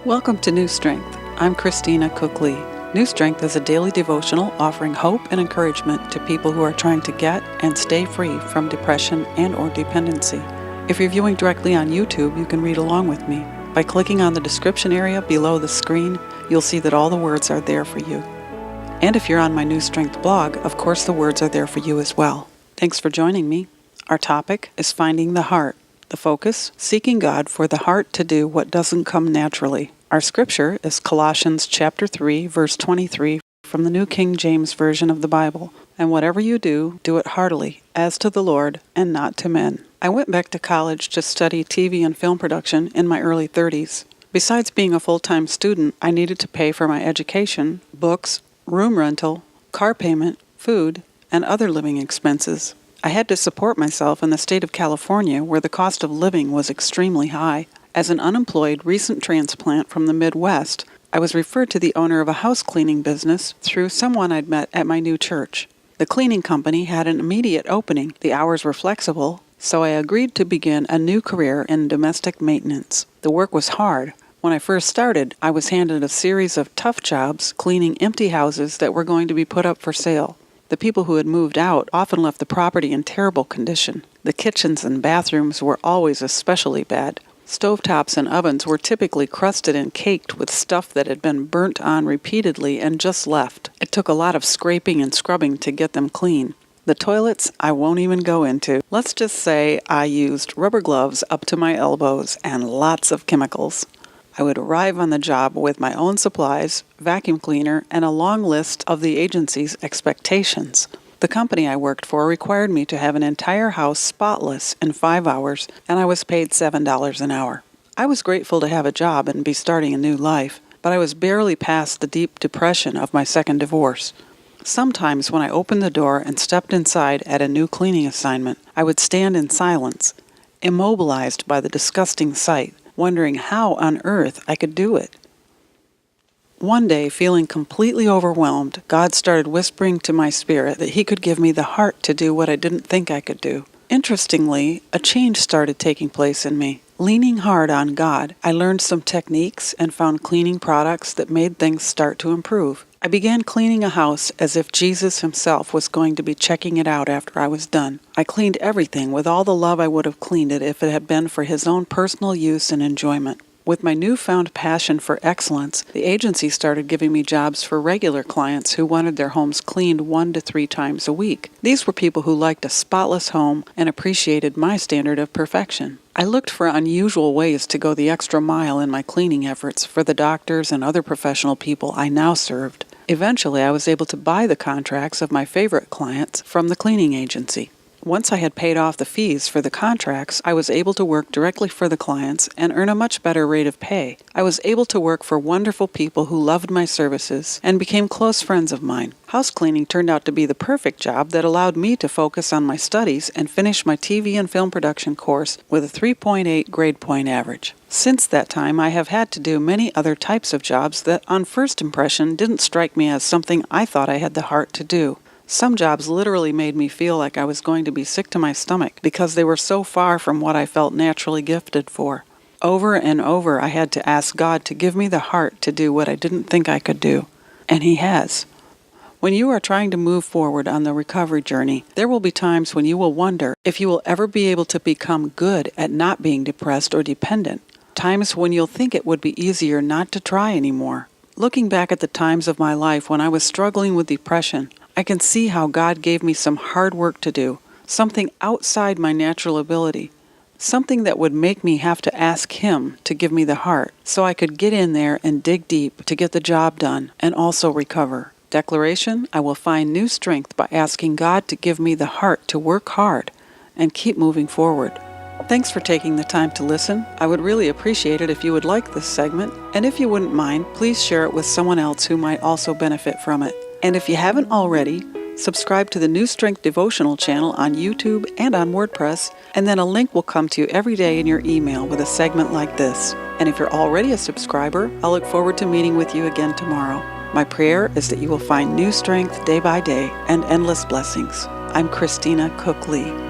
Welcome to New Strength. I'm Christina Cook-Lee. New Strength is a daily devotional offering hope and encouragement to people who are trying to get and stay free from depression and or dependency. If you're viewing directly on YouTube, you can read along with me. By clicking on the description area below the screen, you'll see that all the words are there for you. And if you're on my New Strength blog, of course the words are there for you as well. Thanks for joining me. Our topic is finding the heart. The focus, seeking God for the heart to do what doesn't come naturally. Our scripture is Colossians chapter 3, verse 23 from the New King James Version of the Bible. And whatever you do, do it heartily, as to the Lord and not to men. I went back to college to study TV and film production in my early 30s. Besides being a full-time student, I needed to pay for my education, books, room rental, car payment, food, and other living expenses. I had to support myself in the state of California, where the cost of living was extremely high. As an unemployed recent transplant from the Midwest, I was referred to the owner of a housecleaning business through someone I'd met at my new church. The cleaning company had an immediate opening. The hours were flexible, so I agreed to begin a new career in domestic maintenance. The work was hard. When I first started, I was handed a series of tough jobs cleaning empty houses that were going to be put up for sale. The people who had moved out often left the property in terrible condition. The kitchens and bathrooms were always especially bad. Stovetops and ovens were typically crusted and caked with stuff that had been burnt on repeatedly and just left. It took a lot of scraping and scrubbing to get them clean. The toilets I won't even go into. Let's just say I used rubber gloves up to my elbows and lots of chemicals. I would arrive on the job with my own supplies, vacuum cleaner, and a long list of the agency's expectations. The company I worked for required me to have an entire house spotless in 5 hours, and I was paid $7 an hour. I was grateful to have a job and be starting a new life, but I was barely past the deep depression of my second divorce. Sometimes when I opened the door and stepped inside at a new cleaning assignment, I would stand in silence, immobilized by the disgusting sight, wondering how on earth I could do it. One day, feeling completely overwhelmed, God started whispering to my spirit that He could give me the heart to do what I didn't think I could do. Interestingly, a change started taking place in me. Leaning hard on God, I learned some techniques and found cleaning products that made things start to improve. I began cleaning a house as if Jesus Himself was going to be checking it out after I was done. I cleaned everything with all the love I would have cleaned it if it had been for His own personal use and enjoyment. With my newfound passion for excellence, the agency started giving me jobs for regular clients who wanted their homes cleaned 1 to 3 times a week. These were people who liked a spotless home and appreciated my standard of perfection. I looked for unusual ways to go the extra mile in my cleaning efforts for the doctors and other professional people I now served. Eventually, I was able to buy the contracts of my favorite clients from the cleaning agency. Once I had paid off the fees for the contracts, I was able to work directly for the clients and earn a much better rate of pay. I was able to work for wonderful people who loved my services and became close friends of mine. House cleaning turned out to be the perfect job that allowed me to focus on my studies and finish my TV and film production course with a 3.8 grade point average. Since that time, I have had to do many other types of jobs that, on first impression, didn't strike me as something I thought I had the heart to do. Some jobs literally made me feel like I was going to be sick to my stomach because they were so far from what I felt naturally gifted for. Over and over, I had to ask God to give me the heart to do what I didn't think I could do. And He has. When you are trying to move forward on the recovery journey, there will be times when you will wonder if you will ever be able to become good at not being depressed or dependent. Times when you'll think it would be easier not to try anymore. Looking back at the times of my life when I was struggling with depression, I can see how God gave me some hard work to do, something outside my natural ability, something that would make me have to ask Him to give me the heart so I could get in there and dig deep to get the job done and also recover. Declaration: I will find new strength by asking God to give me the heart to work hard and keep moving forward. Thanks for taking the time to listen. I would really appreciate it if you would like this segment, and if you wouldn't mind, please share it with someone else who might also benefit from it. And if you haven't already, subscribe to the New Strength Devotional channel on YouTube and on WordPress, and then a link will come to you every day in your email with a segment like this. And if you're already a subscriber, I'll look forward to meeting with you again tomorrow. My prayer is that you will find new strength day by day and endless blessings. I'm Christina Cook-Lee.